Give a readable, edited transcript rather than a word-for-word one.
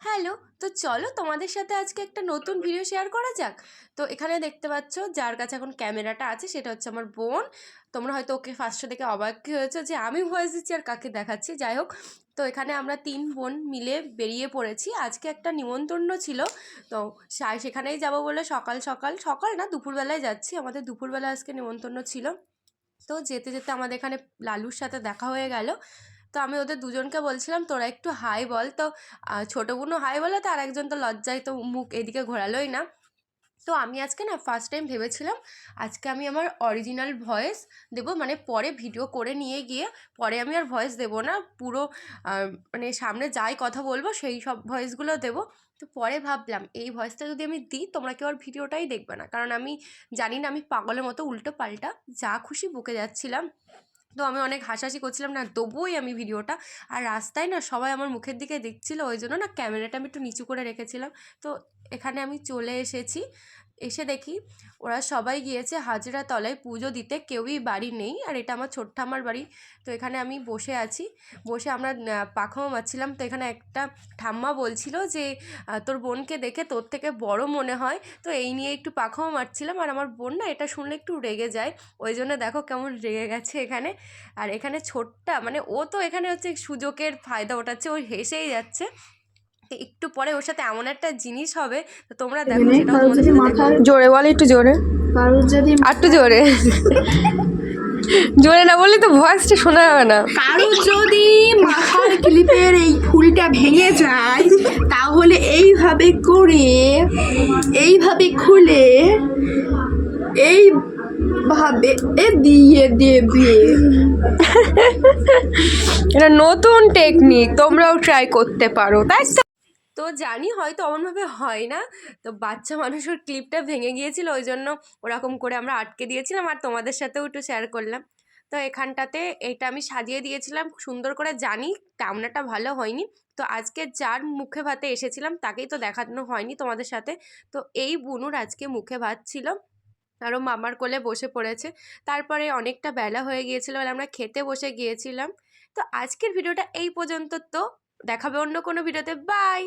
Hello, তো চলো তোমাদের সাথে আজকে একটা নতুন ভিডিও শেয়ার করা যাক। তো এখানে দেখতে পাচ্ছ যার কাছে এখন ক্যামেরাটা আছে সেটা হচ্ছে আমার বোন। তোমরা হয়তো ওকে ফার্স্টে দেখে অবাক হয়েছে যে আমি ভয়েস দিচ্ছি আর কাকে দেখাচ্ছি, যাই হোক। তো এখানে আমরা 3 বোন মিলে বেরিয়ে পড়েছি, আজকে একটা নিমন্ত্রণ ছিল। তো সেখানেই যাব বলে সকাল সকাল সকাল না দুপুরবেলায় যাচ্ছি, আমাদের দুপুরবেলা আজকে নিমন্ত্রণ ছিল। তো যেতে যেতে আমাদের এখানে লালুর সাথে দেখা হয়ে গেল। তো আমি ওদের দুজনকে বলছিলাম তোরা একটু হাই বল। তো ছোটো বোনও হাই বলে, তো আর একজন তো লজ্জায় তো মুখ এদিকে ঘোরালোই না। তো আমি আজকে না ফার্স্ট টাইম ভেবেছিলাম আজকে আমি আমার অরিজিনাল ভয়েস দেবো, মানে পরে ভিডিও করে নিয়ে গিয়ে পরে আমি আর ভয়েস দেবো না, পুরো মানে সামনে যাই কথা বলবো সেই সব ভয়েসগুলো দেবো। তো পরে ভাবলাম এই ভয়েসটা যদি আমি দিই তোমরা কেউ আর ভিডিওটাই দেখবে না, কারণ আমি জানি না, আমি পাগলের মতো উল্টো পাল্টা যা খুশি বকে যাচ্ছিলাম। তো আমি অনেক হাসাহাসি করছিলাম, না দেবোই আমি ভিডিওটা। আর রাস্তায় না সবাই আমার মুখের দিকে দেখছিলো, ওই জন্য না ক্যামেরাটা আমি একটু নিচু করে রেখেছিলাম। তো এখানে আমি চলে এসেছি, এসে দেখি ওরা সবাই গিয়েছে হাজরা তলায় পুজো দিতে, কেউই বাড়ি নেই। আর এটা আমার ছোট্ট আমার বাড়ি। তো এখানে আমি বসে আছি, বসে আমরা পাখাও মারছিলাম। তো এখানে একটা ঠাম্মা বলছিল যে তোর বোনকে দেখে তোর থেকে বড় মনে হয়। তো এই নিয়ে একটু পাখাও মারছিলাম, আর আমার বোন না এটা শুনলে একটু রেগে যায়, ওই জন্য দেখো কেমন রেগে গেছে এখানে। আর এখানে ছোট্টা মানে ও তো এখানে হচ্ছে সুযোগের ফায়দা ওঠাচ্ছে, ও হেসেই যাচ্ছে। একটু পরে ওর সাথে এমন একটা জিনিস হবে, তো তোমরা দেখো সেটা তোমাদের সাথে দেখো। জোরে বলে, একটু জোরে, কারোর যদি আর একটু জোরে জোরে না বললে তো ভয়েসটা শোনা যাবে না। কারোর যদি মাথার ক্লিপের এই ফুলটা ভেঙে যায় তাহলে এইভাবে করে এইভাবে খুলে এইভাবে দিয়ে দেবে। এটা নতুন টেকনিক, তোমরাও ট্রাই করতে পারো, তাই তো? তো জানি হয়তো অমনভাবে হয় না, তো বাচ্চা মানুষের ক্লিপটা ভেঙে গিয়েছিল, ওই জন্য ওরকম করে আমরা আটকে দিয়েছিলাম, আর তোমাদের সাথেও একটু শেয়ার করলাম। তো এখানটাতে এটা আমি সাজিয়ে দিয়েছিলাম সুন্দর করে, জানি টামনাটা ভালো হয়নি। তো আজকে যার মুখে ভাতে এসেছিলাম তাকেই তো দেখানো হয়নি তোমাদের সাথে। তো এই বুনুর আজকে মুখে ভাত ছিল, আরও মামার কোলে বসে পড়েছে। তারপরে অনেকটা বেলা হয়ে গিয়েছিল বলে আমরা খেতে বসে গিয়েছিলাম। তো আজকের ভিডিওটা এই পর্যন্ত, তো দেখাবে অন্য কোনো ভিডিওতে। বাই।